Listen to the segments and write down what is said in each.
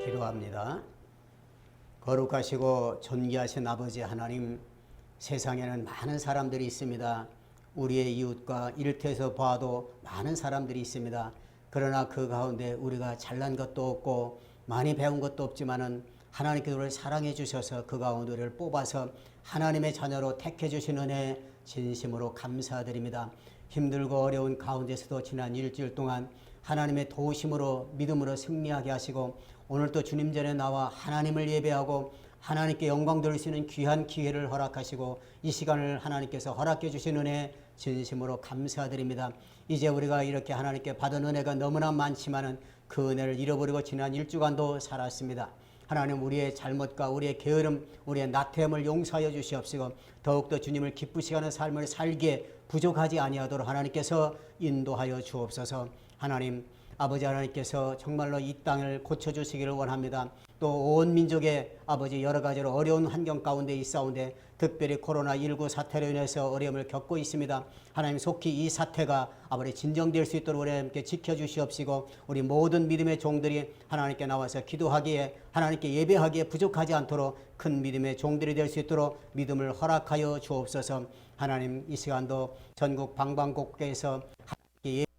기도합니다. 거룩하시고 존귀하신 아버지 하나님, 세상에는 많은 사람들이 있습니다. 우리의 이웃과 일터에서 봐도 많은 사람들이 있습니다. 그러나 그 가운데 우리가 잘난 것도 없고 많이 배운 것도 없지만은 하나님께서 우리를 사랑해 주셔서 그 가운데 우리를 뽑아서 하나님의 자녀로 택해 주신 은혜 진심으로 감사드립니다. 힘들고 어려운 가운데서도 지난 일주일 동안 하나님의 도우심으로 믿음으로 승리하게 하시고 오늘도 주님 전에 나와 하나님을 예배하고 하나님께 영광 돌릴 수 있는 귀한 기회를 허락하시고 이 시간을 하나님께서 허락해 주신 은혜 진심으로 감사드립니다. 이제 우리가 이렇게 하나님께 받은 은혜가 너무나 많지만은 그 은혜를 잃어버리고 지난 일주간도 살았습니다. 하나님, 우리의 잘못과 우리의 게으름, 우리의 나태함을 용서하여 주시옵시고 더욱더 주님을 기쁘시게 하는 삶을 살기에 부족하지 아니하도록 하나님께서 인도하여 주옵소서. 하나님, 아버지 하나님께서 정말로 이 땅을 고쳐주시기를 원합니다. 또 온 민족의 아버지 여러 가지로 어려운 환경 가운데 있사온데 특별히 코로나19 사태로 인해서 어려움을 겪고 있습니다. 하나님, 속히 이 사태가 아버지 진정될 수 있도록 우리 함께 지켜주시옵시고 우리 모든 믿음의 종들이 하나님께 나와서 기도하기에 하나님께 예배하기에 부족하지 않도록 큰 믿음의 종들이 될 수 있도록 믿음을 허락하여 주옵소서. 하나님, 이 시간도 전국 방방곡곡에서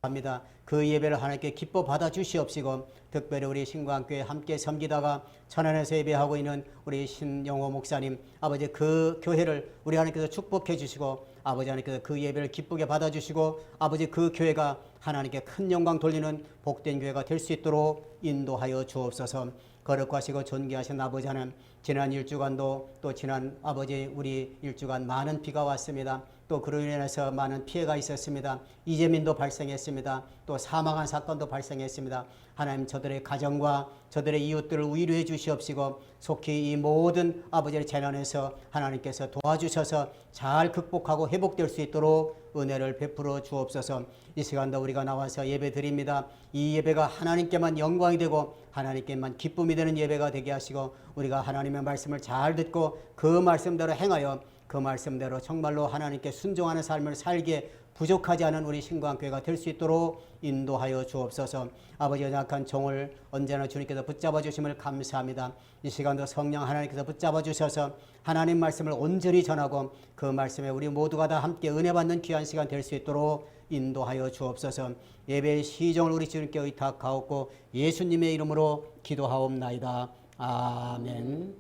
합니다. 그 예배를 하나님께 기뻐 받아 주시옵시고 특별히 우리 신광교회 함께 섬기다가 천안에서 예배하고 있는 우리 신영호 목사님, 아버지 그 교회를 우리 하나님께서 축복해 주시고 아버지 하나님께서 그 예배를 기쁘게 받아 주시고 아버지 그 교회가 하나님께 큰 영광 돌리는 복된 교회가 될 수 있도록 인도하여 주옵소서. 거룩하시고 존귀하신 아버지 하나님, 지난 일주간도 또 지난 아버지 우리 일주간 많은 비가 왔습니다. 또 그로 인해서 많은 피해가 있었습니다. 이재민도 발생했습니다. 또 사망한 사건도 발생했습니다. 하나님, 저들의 가정과 저들의 이웃들을 위로해 주시옵시고 속히 이 모든 아버지의 재난에서 하나님께서 도와주셔서 잘 극복하고 회복될 수 있도록 은혜를 베풀어 주옵소서. 이 시간도 우리가 나와서 예배 드립니다. 이 예배가 하나님께만 영광이 되고 하나님께만 기쁨이 되는 예배가 되게 하시고 우리가 하나님의 말씀을 잘 듣고 그 말씀대로 행하여 그 말씀대로 정말로 하나님께 순종하는 삶을 살기에 부족하지 않은 우리 신광교회가 될 수 있도록 인도하여 주옵소서. 아버지, 연약한 종을 언제나 주님께서 붙잡아 주심을 감사합니다. 이 시간도 성령 하나님께서 붙잡아 주셔서 하나님 말씀을 온전히 전하고 그 말씀에 우리 모두가 다 함께 은혜 받는 귀한 시간 될 수 있도록 인도하여 주옵소서. 예배의 시종을 우리 주님께 의탁하옵고 예수님의 이름으로 기도하옵나이다. 아멘.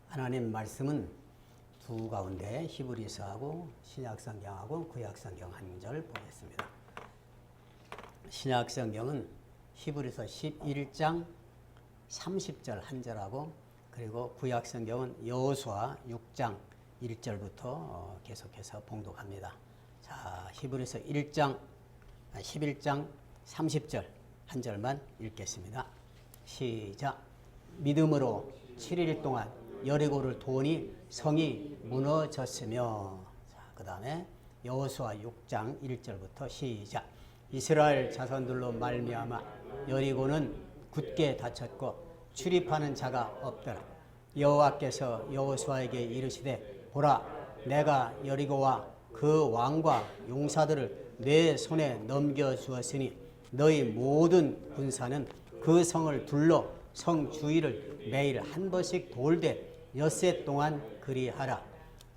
하나님 말씀은 두 가운데 히브리서하고 신약성경하고 구약성경 한 절 보겠습니다. 신약성경은 히브리서 11장 30절 한 절하고 그리고 구약성경은 여호수아 6장 1절부터 계속해서 봉독합니다. 자, 히브리서 11장 30절 한 절만 읽겠습니다. 시작. 믿음으로 7일 동안 여리고를 도우니 성이 무너졌으며. 자, 그 다음에 여호수아 6장 1절부터 시작. 이스라엘 자손들로 말미암아 여리고는 굳게 닫혔고 출입하는 자가 없더라. 여호와께서 여호수아에게 이르시되 보라, 내가 여리고와 그 왕과 용사들을 내 손에 넘겨주었으니 너희 모든 군사는 그 성을 둘러 성 주위를 매일 한 번씩 돌되 엿새 동안 그리하라.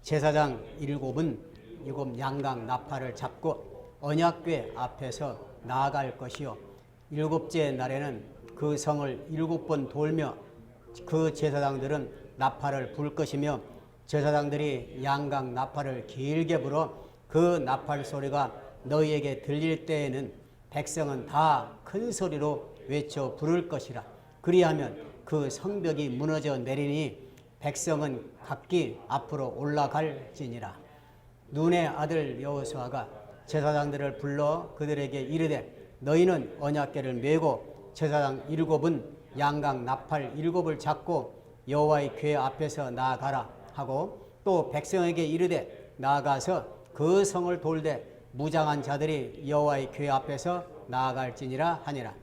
제사장 7은 7 양강 나팔을 잡고 언약궤 앞에서 나아갈 것이요 7째 날에는 그 성을 7번 돌며 그 제사장들은 나팔을 불 것이며 제사장들이 양강 나팔을 길게 불어 그 나팔 소리가 너희에게 들릴 때에는 백성은 다 큰 소리로 외쳐 부를 것이라. 그리하면 그 성벽이 무너져 내리니 백성은 각기 앞으로 올라갈지니라. 눈의 아들 여호수아가 제사장들을 불러 그들에게 이르되 너희는 언약궤를 메고 제사장 7은 양강 나팔 7을 잡고 여호와의 궤 앞에서 나아가라 하고 또 백성에게 이르되 나아가서 그 성을 돌되 무장한 자들이 여호와의 궤 앞에서 나아갈지니라 하니라.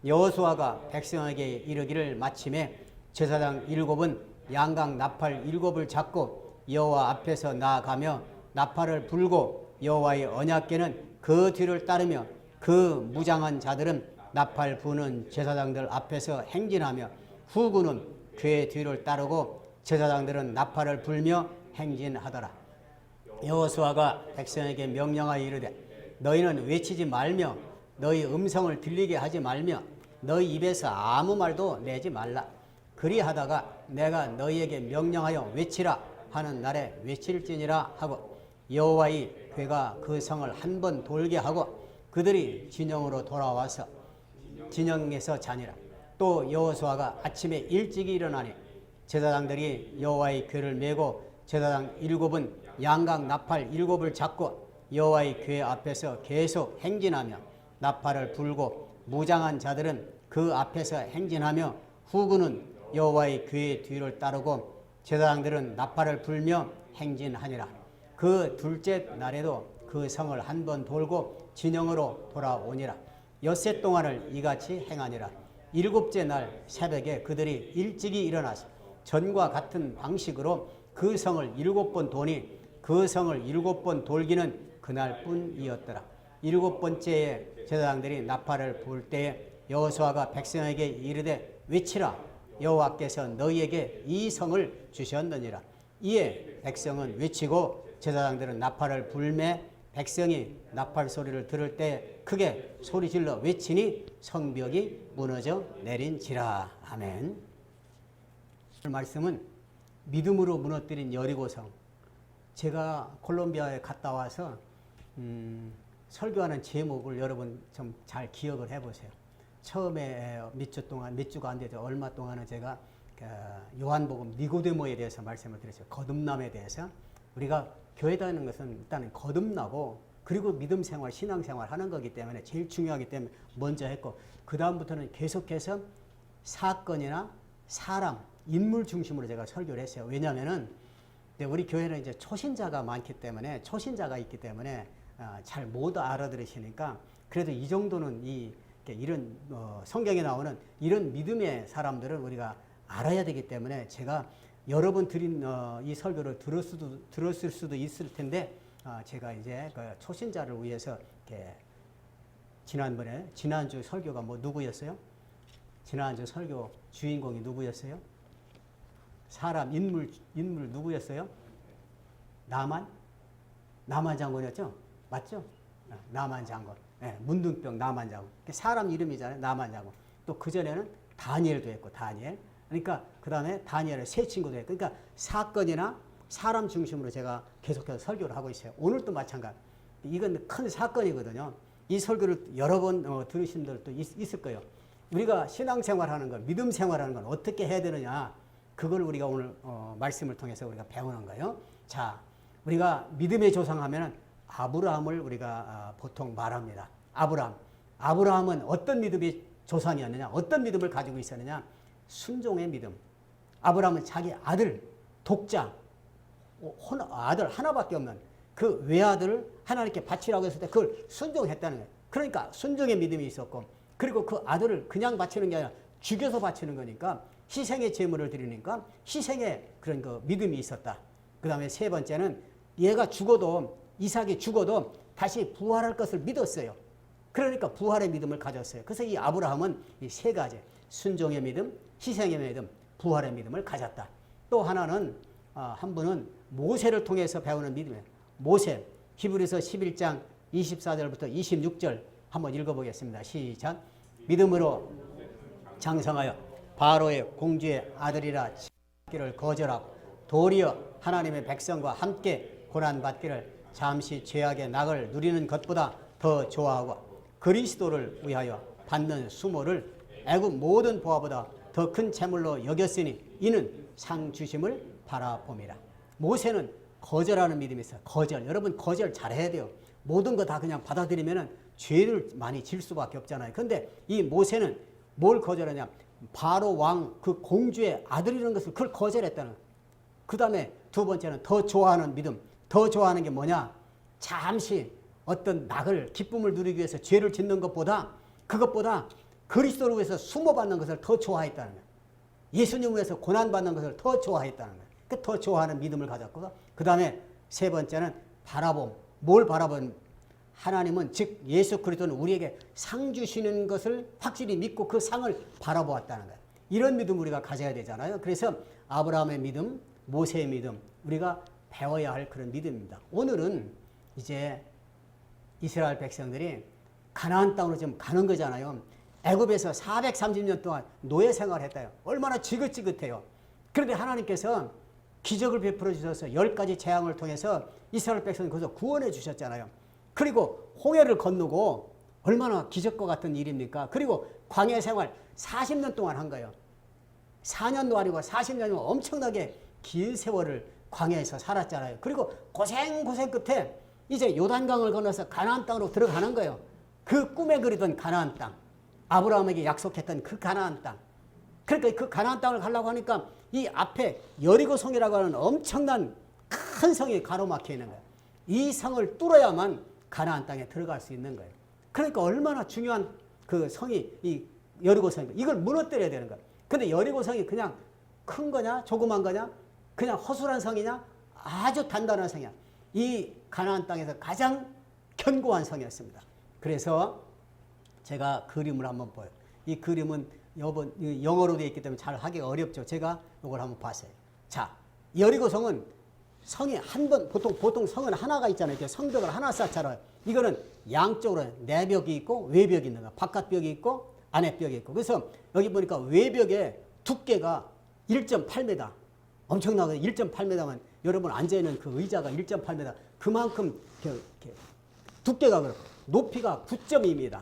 여호수아가 백성에게 이르기를 마침에 제사장 7은 양각 나팔 7을 잡고 여호와 앞에서 나아가며 나팔을 불고 여호와의 언약궤는 그 뒤를 따르며 그 무장한 자들은 나팔 부는 제사장들 앞에서 행진하며 후군은 궤 뒤를 따르고 제사장들은 나팔을 불며 행진하더라. 여호수아가 백성에게 명령하여 이르되 너희는 외치지 말며 너희 음성을 들리게 하지 말며 너희 입에서 아무 말도 내지 말라. 그리하다가 내가 너희에게 명령하여 외치라 하는 날에 외칠지니라 하고 여호와의 궤가 그 성을 한 번 돌게 하고 그들이 진영으로 돌아와서 진영에서 자니라. 또 여호수아가 아침에 일찍이 일어나니 제사장들이 여호와의 궤를 메고 제사장 7은 양각 나팔 7을 잡고 여호와의 궤 앞에서 계속 행진하며 나팔을 불고 무장한 자들은 그 앞에서 행진하며 후군은 여호와의 궤 뒤를 따르고 제사장들은 나팔을 불며 행진하니라. 그 둘째 날에도 그 성을 한 번 돌고 진영으로 돌아오니라. 엿새 동안을 이같이 행하니라. 7째 날 새벽에 그들이 일찍이 일어나서 전과 같은 방식으로 그 성을 7번 도니 그 성을 7번 돌기는 그날뿐이었더라. 7번째에 제사장들이 나팔을 불 때에 여호수아가 백성에게 이르되 외치라. 여호와께서 너희에게 이 성을 주셨느니라. 이에 백성은 외치고 제사장들은 나팔을 불매 백성이 나팔 소리를 들을 때 크게 소리질러 외치니 성벽이 무너져 내린지라. 아멘. 오늘 말씀은 믿음으로 무너뜨린 여리고성. 제가 콜롬비아에 갔다 와서 설교하는 제목을 여러분 좀 잘 기억을 해보세요. 처음에 몇 주가 안 되죠. 얼마 동안은 제가 요한복음 니고데모에 대해서 말씀을 드렸어요. 거듭남에 대해서. 우리가 교회 다니는 것은 일단은 거듭나고 그리고 믿음 생활, 신앙 생활 하는 거기 때문에 제일 중요하기 때문에 먼저 했고 그 다음부터는 계속해서 사건이나 사람, 인물 중심으로 제가 설교를 했어요. 왜냐하면은 우리 교회는 이제 초신자가 많기 때문에 초신자가 있기 때문에 잘 못 알아들으시니까 그래도 이 정도는 이런 성경에 나오는 이런 믿음의 사람들을 우리가 알아야 되기 때문에 제가 여러 번 드린 이 설교를 들었을 수도 있을 텐데 제가 이제 그 초신자를 위해서 이렇게 지난주 설교가 뭐 누구였어요? 지난주 설교 주인공이 누구였어요? 사람 인물 누구였어요? 나만 장군이었죠? 맞죠? 나만 장군. 네, 문둥병 나만 장군. 사람 이름이잖아요. 나만 장군. 또 그전에는 다니엘도 했고 다니엘. 그러니까 그 다음에 다니엘의 세 친구도 했고 그러니까 사건이나 사람 중심으로 제가 계속해서 설교를 하고 있어요. 오늘도 마찬가지. 이건 큰 사건이거든요. 이 설교를 여러 번 들으신 분들도 있을 거예요. 우리가 신앙생활하는 것, 믿음 생활하는 건 어떻게 해야 되느냐. 그걸 우리가 오늘 말씀을 통해서 우리가 배우는 거예요. 자, 우리가 믿음의 조상하면은 아브라함을 우리가 보통 말합니다. 아브라함은 어떤 믿음의 조상이었느냐? 어떤 믿음을 가지고 있었느냐? 순종의 믿음. 아브라함은 자기 아들, 독자, 아들 하나밖에 없는 그 외아들을 하나님께 바치라고 했을 때 그걸 순종했다는 거예요. 그러니까 순종의 믿음이 있었고 그리고 그 아들을 그냥 바치는 게 아니라 죽여서 바치는 거니까 희생의 제물을 드리니까 희생의 그런 그 믿음이 있었다. 그 다음에 세 번째는 얘가 죽어도 이삭이 죽어도 다시 부활할 것을 믿었어요. 그러니까 부활의 믿음을 가졌어요. 그래서 이 아브라함은 이 세 가지 순종의 믿음, 희생의 믿음, 부활의 믿음을 가졌다. 또 하나는 한 분은 모세를 통해서 배우는 믿음이에요. 모세 히브리서 11장 24절부터 26절 한번 읽어보겠습니다. 시작. 믿음으로 장성하여 바로의 공주의 아들이라 치기를 거절하고 도리어 하나님의 백성과 함께 고난받기를 잠시 죄악의 낙을 누리는 것보다 더 좋아하고 그리스도를 위하여 받는 수모를 애국 모든 보화보다 더 큰 재물로 여겼으니 이는 상 주심을 바라봅니다. 모세는 거절하는 믿음이 있어요. 거절. 여러분 거절 잘해야 돼요. 모든 거 다 그냥 받아들이면 죄를 많이 질 수밖에 없잖아요. 그런데 이 모세는 뭘 거절하냐? 바로 왕 그 공주의 아들이라는 것을 그걸 거절했다는 거예요. 그 다음에 두 번째는 더 좋아하는 믿음. 더 좋아하는 게 뭐냐? 잠시 어떤 낙을 기쁨을 누리기 위해서 죄를 짓는 것보다 그것보다 그리스도를 위해서 수모받는 것을 더 좋아했다는 거예요. 예수님을 위해서 고난받는 것을 더 좋아했다는 거예요. 그 더 좋아하는 믿음을 가졌고, 그 다음에 세 번째는 바라봄. 뭘 바라본? 하나님은, 즉 예수 그리스도는 우리에게 상 주시는 것을 확실히 믿고 그 상을 바라보았다는 거예요. 이런 믿음 우리가 가져야 되잖아요. 그래서 아브라함의 믿음, 모세의 믿음, 우리가 배워야 할 그런 믿음입니다. 오늘은 이제 이스라엘 백성들이 가나안 땅으로 지금 가는 거잖아요. 애굽에서 430년 동안 노예 생활을 했다요. 얼마나 지긋지긋해요. 그런데 하나님께서 기적을 베풀어 주셔서 10가지 재앙을 통해서 이스라엘 백성을 거기서 구원해 주셨잖아요. 그리고 홍해를 건너고 얼마나 기적과 같은 일입니까? 그리고 광야 생활 40년 동안 한 거예요. 4년도 아니고 40년이면 엄청나게 긴 세월을 광야에서 살았잖아요. 그리고 고생 끝에 이제 요단강을 건너서 가나안 땅으로 들어가는 거예요. 그 꿈에 그리던 가나안 땅, 아브라함에게 약속했던 그 가나안 땅. 그러니까 그 가나안 땅을 가려고 하니까 이 앞에 여리고 성이라고 하는 엄청난 큰 성이 가로막혀 있는 거예요. 이 성을 뚫어야만 가나안 땅에 들어갈 수 있는 거예요. 그러니까 얼마나 중요한 그 성이 이 여리고 성이고, 이걸 무너뜨려야 되는 거예요. 근데 여리고 성이 그냥 큰 거냐 조그만 거냐, 그냥 허술한 성이냐, 아주 단단한 성이야. 이 가나안 땅에서 가장 견고한 성이었습니다. 그래서 제가 그림을 한번 보여요. 이 그림은 영어로 되어 있기 때문에 잘 하기가 어렵죠. 제가 이걸 한번 봤어요. 자, 여리고성은 성이 한 번, 보통 성은 하나가 있잖아요. 이렇게 성벽을 하나 쌓잖아요. 이거는 양쪽으로 내벽이 있고 외벽이 있는 거야. 바깥벽이 있고 안에벽이 있고. 그래서 여기 보니까 외벽의 두께가 1.8m. 엄청나게 1.8m면 여러분 앉아있는 그 의자가 1.8m. 그만큼 이렇게 두께가 그렇고 높이가 9.2m.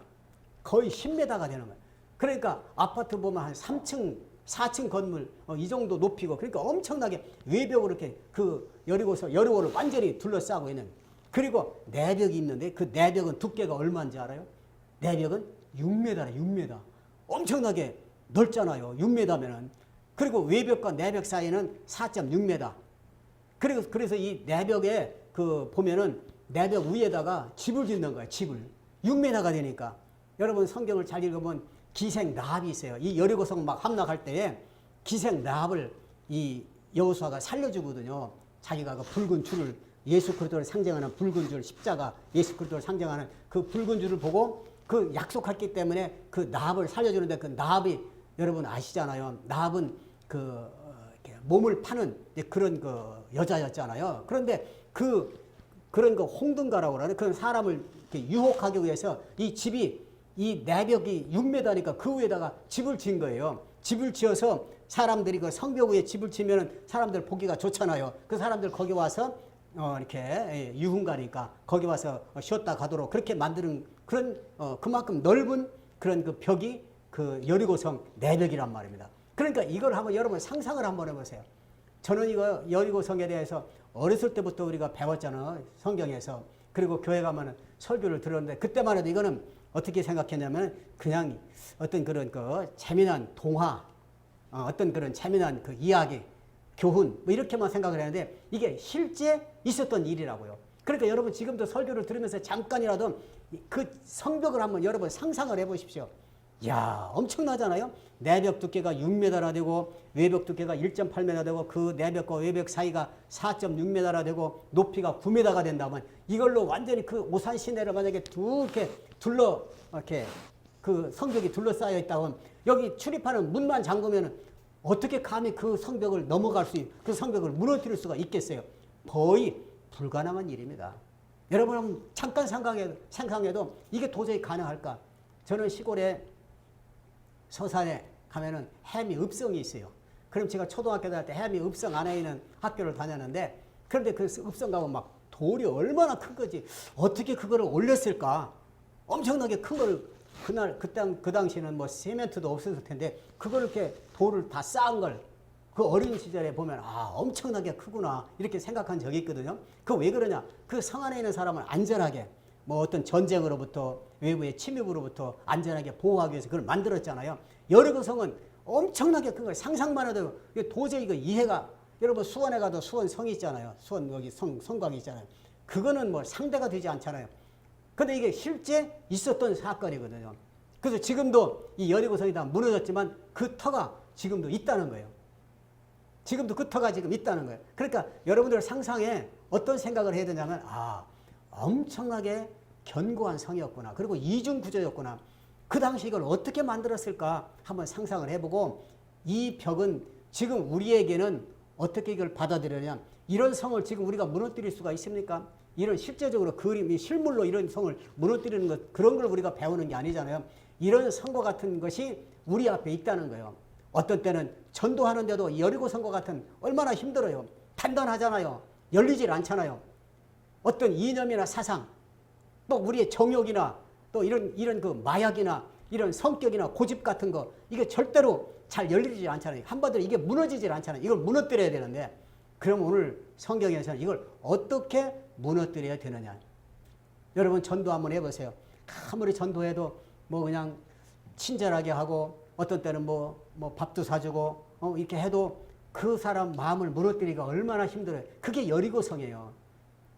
거의 10m가 되는 거예요. 그러니까 아파트 보면 한 3층, 4층 건물 이 정도 높이고, 그러니까 엄청나게 외벽으로 이렇게 그 여리고를 완전히 둘러싸고 있는. 그리고 내벽이 있는데 그 내벽은 두께가 얼마인지 알아요? 내벽은 6m래, 6m. 엄청나게 넓잖아요. 6m면은. 그리고 외벽과 내벽 사이는 4.6m. 그래서 이 내벽에 그 보면은 내벽 위에다가 집을 짓는 거예요. 집을. 6m가 되니까. 여러분 성경을 잘 읽으면 기생 라합이 있어요. 이 여리고성 막 함락할 때에 기생 라합을 이 여호수아가 살려주거든요. 자기가 그 붉은 줄을, 예수 그리스도를 상징하는 붉은 줄, 십자가 예수 그리스도를 상징하는 그 붉은 줄을 보고 그 약속했기 때문에 그 라합을 살려주는데, 그 라합이 여러분 아시잖아요. 라합은 그 몸을 파는 그런 그 여자였잖아요. 그런데 그런 그 홍등가라고 그러는 그런 사람을 유혹하기 위해서 이 집이, 이 내벽이 6m니까 그 위에다가 집을 지은 거예요. 집을 지어서 사람들이 그 성벽 위에 집을 지으면 사람들 보기가 좋잖아요. 그 사람들 거기 와서 이렇게 유흥가니까 거기 와서 쉬었다 가도록 그렇게 만드는 그런 그만큼 넓은 그런 그 벽이 그 여리고성 내벽이란 말입니다. 그러니까 이걸 한번 여러분 상상을 한번 해보세요. 저는 이거 여리고성에 대해서 어렸을 때부터 우리가 배웠잖아요. 성경에서. 그리고 교회 가면은 설교를 들었는데, 그때만 해도 이거는 어떻게 생각했냐면 그냥 어떤 그런 그 재미난 동화, 어떤 그런 재미난 그 이야기, 교훈 뭐 이렇게만 생각을 했는데 이게 실제 있었던 일이라고요. 그러니까 여러분 지금도 설교를 들으면서 잠깐이라도 그 성벽을 한번 여러분 상상을 해보십시오. 이야, 엄청나잖아요. 내벽 두께가 6m나 되고 외벽 두께가 1.8m 되고 그 내벽과 외벽 사이가 4.6m나 되고 높이가 9m가 된다면 이걸로 완전히 그 오산 시내를 만약에 이렇게 이렇게 그 성벽이 둘러싸여 있다면 여기 출입하는 문만 잠그면 어떻게 감히 그 성벽을 넘어갈 그 성벽을 무너뜨릴 수가 있겠어요? 거의 불가능한 일입니다. 여러분 잠깐 상상해도 이게 도저히 가능할까? 저는 시골에 서산에 가면은 해미 읍성이 있어요. 그럼 제가 초등학교 다닐 때 해미 읍성 안에 있는 학교를 다녔는데, 그런데 그 읍성 가면 막 돌이 얼마나 큰 거지. 어떻게 그거를 올렸을까? 엄청나게 큰 거를 그 당시에는 뭐 세멘트도 없었을 텐데 그걸 이렇게 돌을 다 쌓은 걸 그 어린 시절에 보면 엄청나게 크구나 이렇게 생각한 적이 있거든요. 그 왜 그러냐? 그 성 안에 있는 사람을 안전하게 뭐 어떤 전쟁으로부터 외부의 침입으로부터 안전하게 보호하기 위해서 그걸 만들었잖아요. 여리고성은 엄청나게 큰 걸 상상만 해도 도저히 이거 이해가, 여러분 수원에 가도 수원 성이 있잖아요. 수원 여기 성곽이 있잖아요. 그거는 뭐 상대가 되지 않잖아요. 근데 이게 실제 있었던 사건이거든요. 그래서 지금도 이 여리고성이 다 무너졌지만 그 터가 지금도 있다는 거예요. 지금도 그 터가 지금 있다는 거예요. 그러니까 여러분들 상상에 어떤 생각을 해야 되냐면 엄청나게 견고한 성이었구나. 그리고 이중 구조였구나. 그 당시 이걸 어떻게 만들었을까 한번 상상을 해보고 이 벽은 지금 우리에게는 어떻게 이걸 받아들여냐. 이런 성을 지금 우리가 무너뜨릴 수가 있습니까? 이런 실제적으로 그림이 실물로 이런 성을 무너뜨리는 것 그런 걸 우리가 배우는 게 아니잖아요. 이런 성과 같은 것이 우리 앞에 있다는 거예요. 어떤 때는 전도하는데도 여리고 성과 같은 얼마나 힘들어요. 단단하잖아요. 열리질 않잖아요. 어떤 이념이나 사상 또 우리의 정욕이나 또 이런 그 마약이나 이런 성격이나 고집 같은 거 이게 절대로 잘 열리지 않잖아요. 한마디로 이게 무너지질 않잖아요. 이걸 무너뜨려야 되는데 그럼 오늘 성경에서는 이걸 어떻게 무너뜨려야 되느냐. 여러분 전도 한번 해보세요. 아무리 전도해도 뭐 그냥 친절하게 하고 어떤 때는 뭐 밥도 사주고 이렇게 해도 그 사람 마음을 무너뜨리기가 얼마나 힘들어요. 그게 여리고성이에요.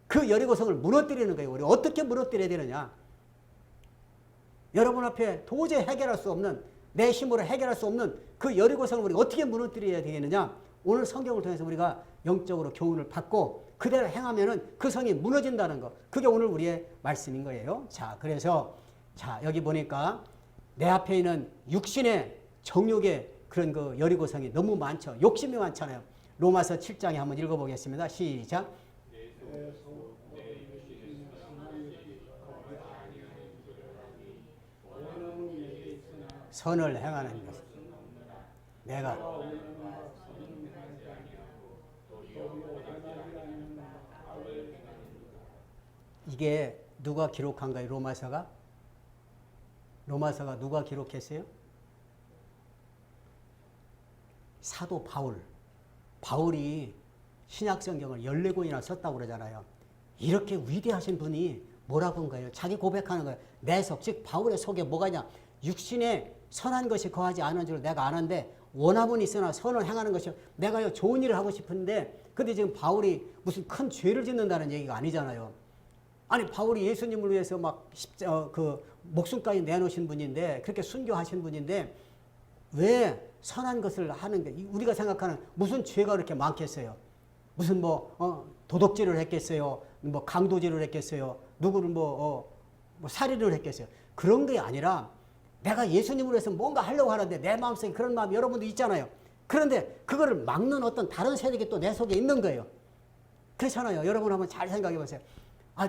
그 여리고성을 무너뜨리는 거예요. 우리 어떻게 무너뜨려야 되느냐. 여러분 앞에 도저히 해결할 수 없는 내 힘으로 해결할 수 없는 그 여리고성을 우리가 어떻게 무너뜨려야 되겠느냐. 오늘 성경을 통해서 우리가 영적으로 교훈을 받고 그대로 행하면은 그 성이 무너진다는 거. 그게 오늘 우리의 말씀인 거예요. 자, 그래서 여기 보니까 내 앞에 있는 육신의 정욕의 그런 그 여리고성이 너무 많죠. 욕심이 많잖아요. 로마서 7장에 한번 읽어보겠습니다. 시작. 선을 행하는 것. 내가 이게 누가 기록한가요? 로마서가 누가 기록했어요? 사도 바울이 신약성경을 14권이나 썼다고 그러잖아요. 이렇게 위대하신 분이 뭐라고 한 거예요? 자기 고백하는 거예요. 내 속, 즉 바울의 속에 뭐가 있냐? 육신에 선한 것이 거하지 않은 줄 내가 아는데 원함은 있으나 선을 행하는 것이 내가요 좋은 일을 하고 싶은데 근데 지금 바울이 무슨 큰 죄를 짓는다는 얘기가 아니잖아요. 아니 바울이 예수님을 위해서 막 목숨까지 내놓으신 분인데 그렇게 순교하신 분인데 왜 선한 것을 하는데 우리가 생각하는 무슨 죄가 그렇게 많겠어요? 무슨 도덕질을 했겠어요? 뭐 강도질을 했겠어요? 누구를 살인을 했겠어요? 그런 게 아니라 내가 예수님을 위해서 뭔가 하려고 하는데 내 마음속에 그런 마음이 여러분도 있잖아요. 그런데 그거를 막는 어떤 다른 세력이 또 내 속에 있는 거예요. 그렇잖아요. 여러분 한번 잘 생각해 보세요.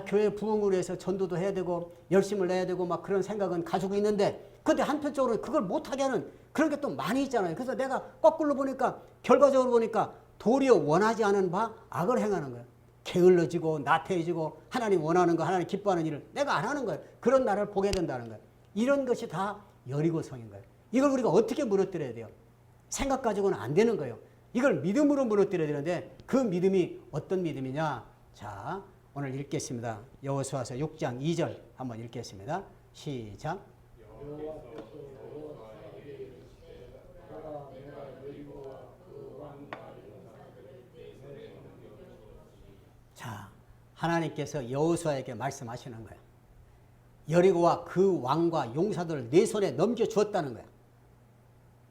교회 부흥을 위해서 전도도 해야 되고 열심을 내야 되고 막 그런 생각은 가지고 있는데 근데 한편적으로 그걸 못하게 하는 그런 게 또 많이 있잖아요. 그래서 내가 거꾸로 보니까 결과적으로 보니까 도리어 원하지 않은 바 악을 행하는 거예요. 게을러지고 나태해지고 하나님 원하는 거 하나님 기뻐하는 일을 내가 안 하는 거예요. 그런 나를 보게 된다는 거예요. 이런 것이 다 여리고성인 거예요. 이걸 우리가 어떻게 무너뜨려야 돼요? 생각 가지고는 안 되는 거예요. 이걸 믿음으로 무너뜨려야 되는데 그 믿음이 어떤 믿음이냐? 자, 오늘 읽겠습니다. 여호수아서 6장 2절 한번 읽겠습니다. 시작. 자, 하나님께서 여호수아에게 말씀하시는 거예요. 여리고와 그 왕과 용사들을 내 손에 넘겨주었다는 거야.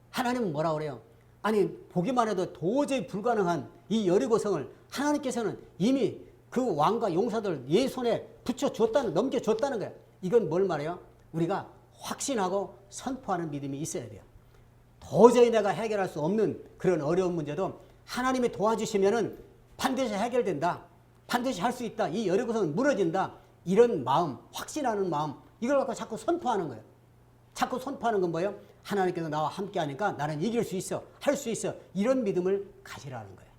하나님은 뭐라 그래요? 아니 보기만 해도 도저히 불가능한 이 여리고성을 하나님께서는 이미 그 왕과 용사들을 내 손에 넘겨줬다는 거야. 이건 뭘 말해요? 우리가 확신하고 선포하는 믿음이 있어야 돼요. 도저히 내가 해결할 수 없는 그런 어려운 문제도 하나님이 도와주시면은 반드시 해결된다. 반드시 할 수 있다. 이 여리고성은 무너진다. 이런 마음, 확신하는 마음, 이걸 갖고 자꾸 선포하는 거예요. 자꾸 선포하는 건 뭐예요? 하나님께서 나와 함께 하니까 나는 이길 수 있어, 할 수 있어. 이런 믿음을 가지라는 거예요.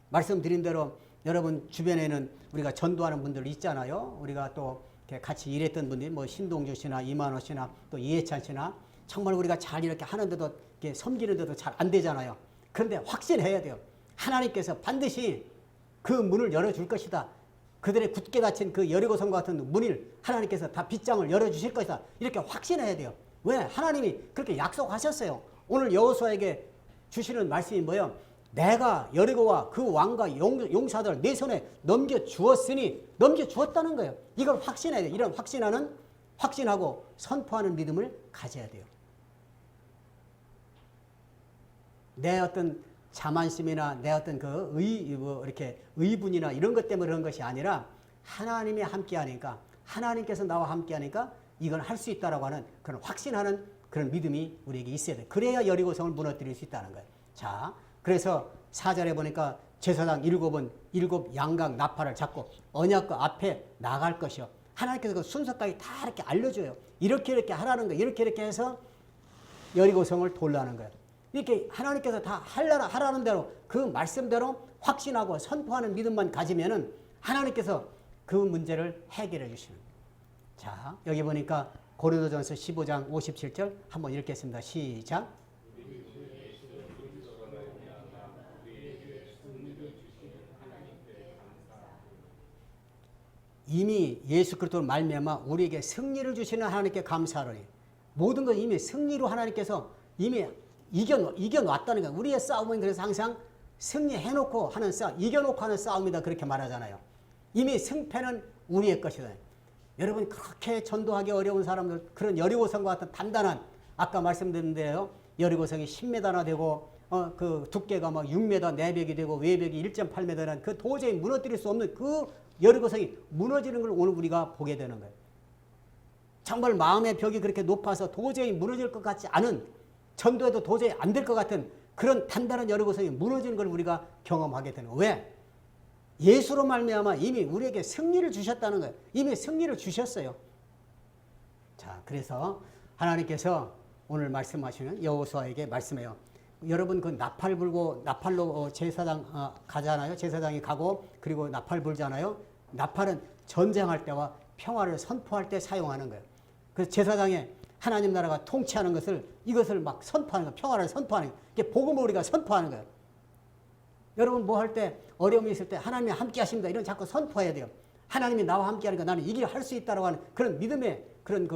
말씀드린 대로 여러분 주변에는 우리가 전도하는 분들 있잖아요. 우리가 또 같이 일했던 분들이 신동주 씨나 이만호 씨나 또 이해찬 씨나 정말 우리가 잘 이렇게 하는데도 이렇게 섬기는데도 잘 안 되잖아요. 그런데 확신해야 돼요. 하나님께서 반드시 그 문을 열어줄 것이다. 그들의 굳게 닫힌 그 여리고성과 같은 문을 하나님께서 다 빗장을 열어주실 것이다. 이렇게 확신해야 돼요. 왜? 하나님이 그렇게 약속하셨어요. 오늘 여호수아에게 주시는 말씀이 뭐예요? 내가 여리고와 그 왕과 용사들 내 손에 넘겨주었으니 넘겨주었다는 거예요. 이걸 확신해야 돼요. 이런 확신하는 확신하고 선포하는 믿음을 가져야 돼요. 내 어떤 자만심이나 내 어떤 그 이렇게 의분이나 이런 것 때문에 그런 것이 아니라 하나님이 함께 하니까, 하나님께서 나와 함께 하니까 이건 할 수 있다라고 하는 그런 확신하는 그런 믿음이 우리에게 있어야 돼. 그래야 여리고성을 무너뜨릴 수 있다는 거예요. 자, 그래서 4절에 보니까 제사장 7은 7 양각 나팔을 잡고 언약궤 앞에 나갈 것이요. 하나님께서 그 순서까지 다 이렇게 알려줘요. 이렇게 하라는 거예요. 이렇게 해서 여리고성을 돌라는 거예요. 이렇게 하나님께서 다 하라는 대로 그 말씀대로 확신하고 선포하는 믿음만 가지면은 하나님께서 그 문제를 해결해 주시는 거예요. 자, 여기 보니까 고린도전서 15장 57절 한번 읽겠습니다. 시작. 이미 예수 그리스도로 말미암아 우리에게 승리를 주시는 하나님께 감사하노니, 모든 건 이미 승리로 하나님께서 이미 이겨놨다는 거예요. 우리의 싸움은 그래서 항상 승리해놓고 하는 싸움, 이겨놓고 하는 싸움이다 그렇게 말하잖아요. 이미 승패는 우리의 것이다. 여러분, 그렇게 전도하기 어려운 사람들, 그런 여리고성과 같은 단단한, 아까 말씀드렸는데요, 여리고성이 10m나 되고 그 두께가 막 6m 내벽이 되고 외벽이 1.8m라는 그 도저히 무너뜨릴 수 없는 그 여리고성이 무너지는 걸 오늘 우리가 보게 되는 거예요. 정말 마음의 벽이 그렇게 높아서 도저히 무너질 것 같지 않은, 전도해도 도저히 안 될 것 같은 그런 단단한 여리고성이 무너지는 걸 우리가 경험하게 되는 거예요. 왜? 예수로 말미암아 이미 우리에게 승리를 주셨다는 거예요. 이미 승리를 주셨어요. 자, 그래서 하나님께서 오늘 말씀하시는 여호수아에게 말씀해요. 여러분, 그 나팔 불고 나팔로 제사장 가잖아요. 제사장이 가고 그리고 나팔 불잖아요. 나팔은 전쟁할 때와 평화를 선포할 때 사용하는 거예요. 그래서 제사장에 하나님 나라가 통치하는 것을, 이것을 막 선포하는 거예요. 평화를 선포하는 거예요. 이게 복음을 우리가 선포하는 거예요. 여러분, 뭐 할 때 어려움이 있을 때 하나님이 함께 하십니다. 이런 자꾸 선포해야 돼요. 하나님이 나와 함께 하니까 나는 이길 할 수 있다라고 하는 그런 믿음의 그런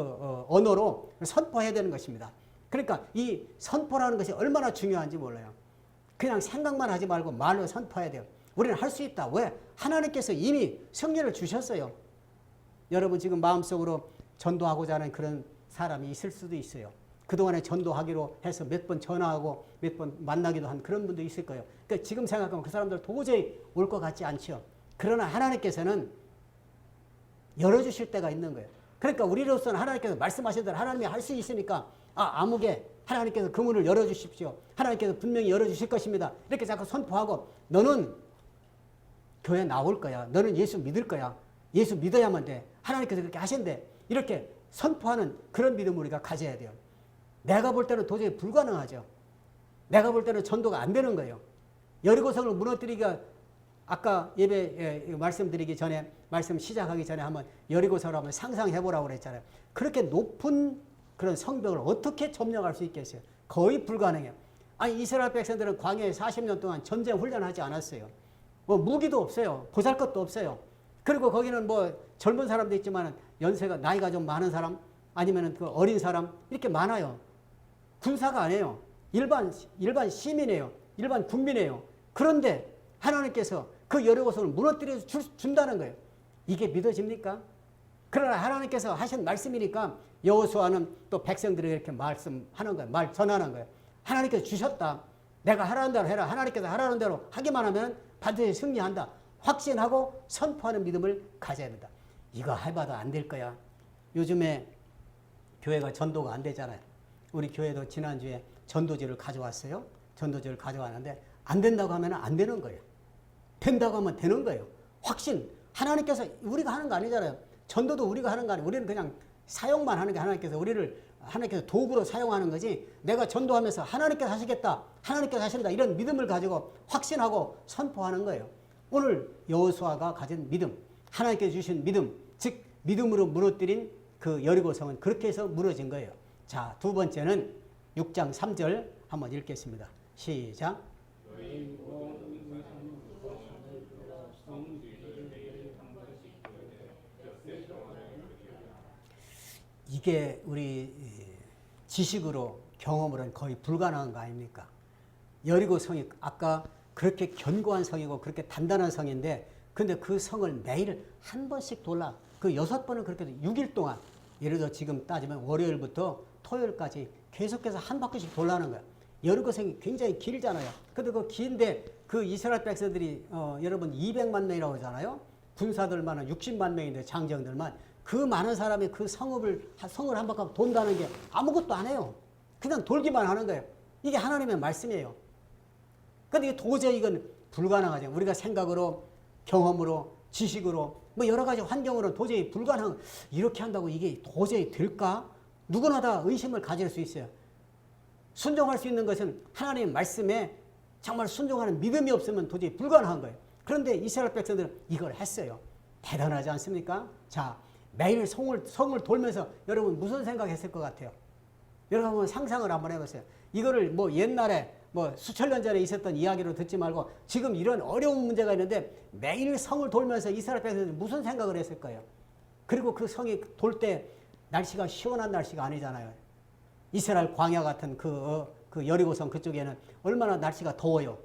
언어로 선포해야 되는 것입니다. 그러니까 이 선포라는 것이 얼마나 중요한지 몰라요. 그냥 생각만 하지 말고 말로 선포해야 돼요. 우리는 할 수 있다. 왜? 하나님께서 이미 승리를 주셨어요. 여러분, 지금 마음속으로 전도하고자 하는 그런 사람이 있을 수도 있어요. 그동안에 전도하기로 해서 몇 번 전화하고 몇 번 만나기도 한 그런 분도 있을 거예요. 그러니까 지금 생각하면 그 사람들 도저히 올 것 같지 않죠. 그러나 하나님께서는 열어주실 때가 있는 거예요. 그러니까 우리로서는 하나님께서 말씀하신 대로 하나님이 할 수 있으니까 아무개 하나님께서 그 문을 열어주십시오. 하나님께서 분명히 열어주실 것입니다. 이렇게 자꾸 선포하고, 너는 교회 나올 거야. 너는 예수 믿을 거야. 예수 믿어야만 돼. 하나님께서 그렇게 하신대. 이렇게 선포하는 그런 믿음을 우리가 가져야 돼요. 내가 볼 때는 도저히 불가능하죠. 내가 볼 때는 전도가 안 되는 거예요. 여리고성을 무너뜨리기가, 아까 예배 말씀드리기 전에, 말씀 시작하기 전에 한번 여리고성을 한번 상상해 보라고 그랬잖아요. 그렇게 높은 그런 성벽을 어떻게 점령할 수 있겠어요? 거의 불가능해요. 아니, 이스라엘 백성들은 광야에 40년 동안 전쟁 훈련하지 않았어요. 뭐 무기도 없어요. 보잘것도 없어요. 그리고 거기는 뭐 젊은 사람도 있지만 연세가, 나이가 좀 많은 사람, 아니면 그 어린 사람, 이렇게 많아요. 군사가 아니에요. 일반 시민이에요. 일반 국민이에요. 그런데 하나님께서 그 여리고성을 무너뜨려 준다는 거예요. 이게 믿어집니까? 그러나 하나님께서 하신 말씀이니까 여호수아는 또 백성들에게 이렇게 말씀하는 거예요. 말 전하는 거예요. 하나님께서 주셨다. 내가 하라는 대로 해라. 하나님께서 하라는 대로 하기만 하면 반드시 승리한다. 확신하고 선포하는 믿음을 가져야 된다. 이거 해봐도 안 될 거야. 요즘에 교회가 전도가 안 되잖아요. 우리 교회도 지난주에 전도지를 가져왔어요. 전도지를 가져왔는데 안 된다고 하면 안 되는 거예요. 된다고 하면 되는 거예요. 확신. 하나님께서 우리가 하는 거 아니잖아요. 전도도 우리가 하는 거 아니에요. 우리는 그냥 사용만 하는 게 하나님께서 도구로 사용하는 거지, 내가 전도하면서 하나님께서 하시겠다, 하나님께서 하신다, 이런 믿음을 가지고 확신하고 선포하는 거예요. 오늘 여호수아가 가진 믿음, 하나님께서 주신 믿음, 즉 믿음으로 무너뜨린 그 여리고성은 그렇게 해서 무너진 거예요. 자, 두 번째는 6장 3절 한번 읽겠습니다. 시작. 이게 우리 지식으로 경험으로는 거의 불가능한 거 아닙니까? 여리고 성이 아까 그렇게 견고한 성이고 그렇게 단단한 성인데, 근데 그 성을 매일 한 번씩 돌라, 그 6번을 그렇게 6일 동안 예를 들어 지금 따지면 월요일부터 토요일까지 계속해서 한 바퀴씩 돌라는 거야. 여리고성이 굉장히 길잖아요. 근데 그 긴데 그 이스라엘 백성들이 여러분 200만 명이라고 하잖아요. 군사들만 60만 명인데 장정들만 그 많은 사람이 그 성을 한 바퀴 돈다는 게 아무것도 안 해요. 그냥 돌기만 하는 거예요. 이게 하나님의 말씀이에요. 근데 도저히 이건 불가능하죠. 우리가 생각으로, 경험으로, 지식으로, 뭐 여러 가지 환경으로는 도저히 불가능. 이렇게 한다고 이게 도저히 될까? 누구나 다 의심을 가질 수 있어요. 순종할 수 있는 것은 하나님의 말씀에 정말 순종하는 믿음이 없으면 도저히 불가능한 거예요. 그런데 이스라엘 백성들은 이걸 했어요. 대단하지 않습니까? 자, 매일 성을 돌면서 여러분 무슨 생각했을 것 같아요? 여러분 한번 상상을 한번 해보세요. 이거를 뭐 옛날에 뭐 수천 년 전에 있었던 이야기로 듣지 말고 지금 이런 어려운 문제가 있는데 매일 성을 돌면서 이스라엘 백성들이 무슨 생각을 했을 거예요? 그리고 그 성이 돌 때 날씨가 시원한 날씨가 아니잖아요. 이스라엘 광야 같은 그 여리고성 그쪽에는 얼마나 날씨가 더워요.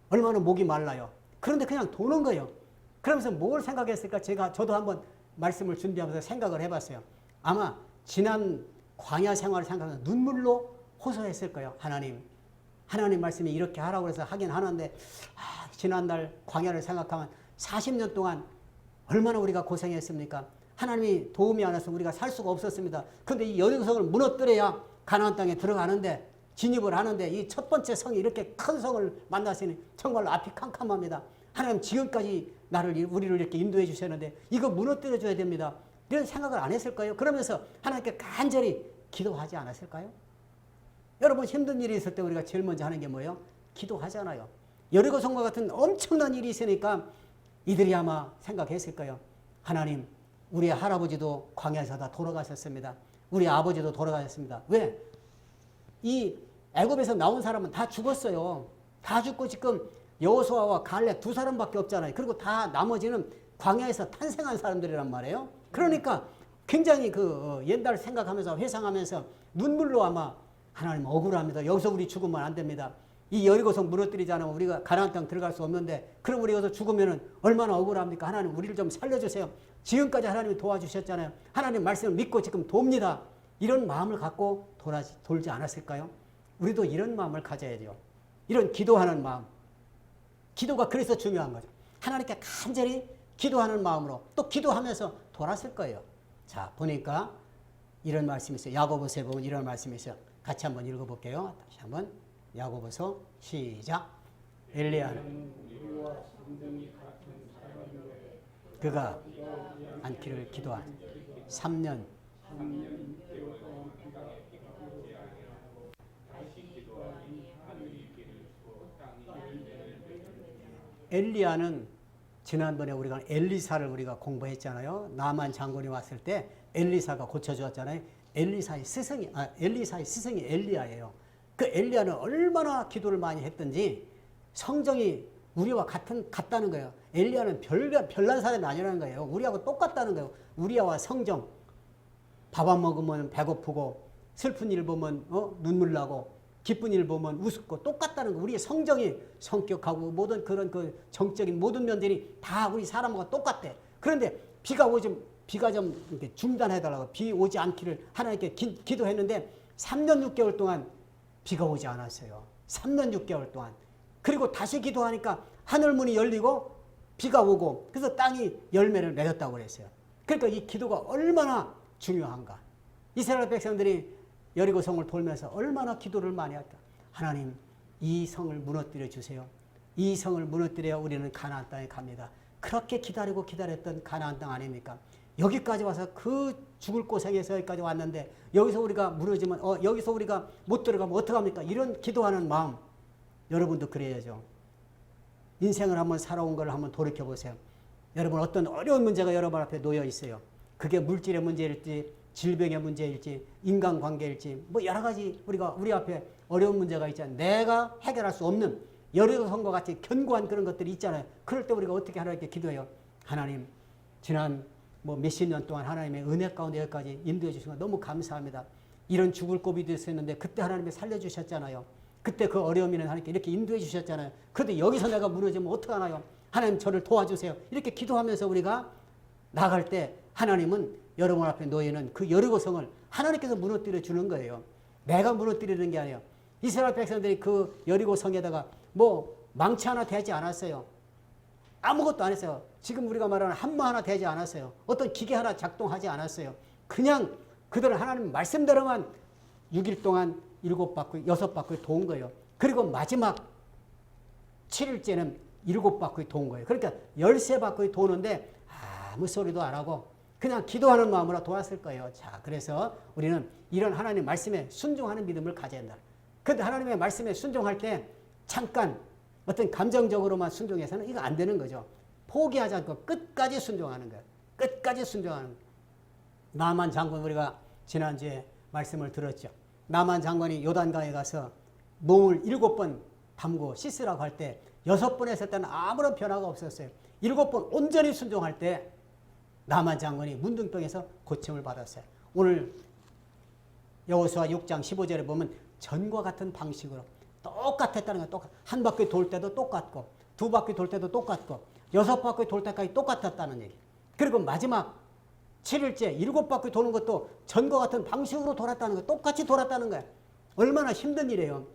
얼마나 목이 말라요. 그런데 그냥 도는 거예요. 그러면서 뭘 생각했을까? 저도 한번 말씀을 준비하면서 생각을 해봤어요. 아마 지난 광야 생활을 생각하면서 눈물로 호소했을 거예요. 하나님 말씀이 이렇게 하라고 해서 하긴 하는데 지난날 광야를 생각하면 40년 동안 얼마나 우리가 고생했습니까? 하나님이 도움이 안 와서 우리가 살 수가 없었습니다. 그런데 이 여리고성을 무너뜨려야 가나안 땅에 들어가는데 진입을 하는데 이 첫 번째 성이 이렇게 큰 성을 만났으니 정말로 앞이 캄캄합니다. 하나님 지금까지 우리를 이렇게 인도해 주셨는데 이거 무너뜨려 줘야 됩니다. 이런 생각을 안 했을까요? 그러면서 하나님께 간절히 기도하지 않았을까요? 여러분 힘든 일이 있을 때 우리가 제일 먼저 하는 게 뭐예요? 기도하잖아요. 여리고성과 같은 엄청난 일이 있으니까 이들이 아마 생각했을 거예요. 하나님, 우리 할아버지도 광야에서 다 돌아가셨습니다. 우리 아버지도 돌아가셨습니다. 왜? 이 애굽에서 나온 사람은 다 죽었어요. 다 죽고 지금 여호수아와 갈렙 두 사람밖에 없잖아요. 그리고 다 나머지는 광야에서 탄생한 사람들이란 말이에요. 그러니까 굉장히 옛날 생각하면서 회상하면서 눈물로 아마 하나님 억울합니다. 여기서 우리 죽으면 안 됩니다. 이 여리고성 무너뜨리지 않으면 우리가 가나안 땅 들어갈 수 없는데 그럼 우리 여기서 죽으면 얼마나 억울합니까? 하나님 우리를 좀 살려주세요. 지금까지 하나님이 도와주셨잖아요. 하나님 말씀을 믿고 지금 돕니다. 이런 마음을 갖고 돌지 않았을까요? 우리도 이런 마음을 가져야죠. 이런 기도하는 마음. 기도가 그래서 중요한 거죠. 하나님께 간절히 기도하는 마음으로 또 기도하면서 돌았을 거예요. 자, 보니까 이런 말씀이 있어요. 야고보서에 보면 이런 말씀이 있어요. 같이 한번 읽어볼게요. 다시 한번 야고보서 시작. 엘리야는 그가 않기를 기도한 3년 엘리야는 지난번에 우리가 엘리사를 우리가 공부했잖아요. 나만 장군이 왔을 때 엘리사가 고쳐주었잖아요. 엘리사의 스승이 엘리야예요. 그 엘리야는 얼마나 기도를 많이 했든지 성정이 우리와 같다는 거예요. 엘리야는 별난 사람이 아니라는 거예요. 우리하고 똑같다는 거예요. 우리와 성정. 밥 안 먹으면 배고프고 슬픈 일 보면 눈물 나고 기쁜 일 보면 우습고 똑같다는 거. 우리의 성정이 성격하고 모든 그런 그 정적인 모든 면들이 다 우리 사람과 똑같대. 그런데 비가 좀 이렇게 중단해달라고 비 오지 않기를 하나님께 기도했는데 3년 6개월 동안 비가 오지 않았어요. 3년 6개월 동안. 그리고 다시 기도하니까 하늘문이 열리고 비가 오고 그래서 땅이 열매를 맺었다고 그랬어요. 그러니까 이 기도가 얼마나 중요한가. 이스라엘 백성들이 여리고성을 돌면서 얼마나 기도를 많이 했다. 하나님, 이 성을 무너뜨려 주세요. 이 성을 무너뜨려야 우리는 가나안 땅에 갑니다. 그렇게 기다렸던 가나안 땅 아닙니까? 여기까지 와서 그 죽을 고생에서 여기까지 왔는데 여기서 우리가 무너지면 여기서 우리가 못 들어가면 어떡합니까? 이런 기도하는 마음 여러분도 그래야죠. 인생을 한번 살아온 걸 한번 돌이켜 보세요. 여러분 어떤 어려운 문제가 여러분 앞에 놓여 있어요. 그게 물질의 문제일지 질병의 문제일지 인간관계일지 뭐 여러 가지 우리 앞에 어려운 문제가 있잖아요. 내가 해결할 수 없는 여리고성과 같이 견고한 그런 것들이 있잖아요. 그럴 때 우리가 어떻게 하나님께 기도해요? 하나님 지난 몇십 년 동안 하나님의 은혜 가운데 여기까지 인도해 주신 거 너무 감사합니다. 이런 죽을 고비도 있었는데 그때 하나님이 살려주셨잖아요. 그때 그 어려움에는 하나님께 이렇게 인도해 주셨잖아요. 그런데 여기서 내가 무너지면 어떡하나요? 하나님 저를 도와주세요. 이렇게 기도하면서 우리가 나갈 때 하나님은 여러분 앞에 놓이는 그 여리고성을 하나님께서 무너뜨려 주는 거예요. 내가 무너뜨리는 게 아니에요. 이스라엘 백성들이 그 여리고성에다가 뭐 망치 하나 대지 않았어요. 아무것도 안 했어요. 지금 우리가 말하는 한마 하나 대지 않았어요. 어떤 기계 하나 작동하지 않았어요. 그냥 그들은 하나님 말씀대로만 6일 동안 7바퀴, 6바퀴 도운 거예요. 그리고 마지막 7일째는 7바퀴 도운 거예요. 그러니까 13바퀴 도는데 아무 소리도 안 하고 그냥 기도하는 마음으로 도왔을 거예요. 자, 그래서 우리는 이런 하나님 말씀에 순종하는 믿음을 가져야 한다. 그런데 하나님의 말씀에 순종할 때 잠깐 어떤 감정적으로만 순종해서는 이거 안 되는 거죠. 포기하지 않고 끝까지 순종하는 거예요. 끝까지 순종하는 거예요. 나만 장군 우리가 지난주에 말씀을 들었죠. 나만 장관이 요단강에 가서 몸을 7번 담고 씻으라고 할 때 6번 했을 때는 아무런 변화가 없었어요. 7번 온전히 순종할 때 나만 장관이 문둥병에서 고침을 받았어요. 오늘 여호수아 6장 15절에 보면 전과 같은 방식으로 똑같았다는 거예요. 한 바퀴 돌 때도 똑같고 2바퀴 돌 때도 똑같고 6바퀴 돌 때까지 똑같았다는 얘기. 그리고 마지막 7일째 7바퀴 도는 것도 전과 같은 방식으로 돌았다는 거예요. 똑같이 돌았다는 거예요. 얼마나 힘든 일이에요.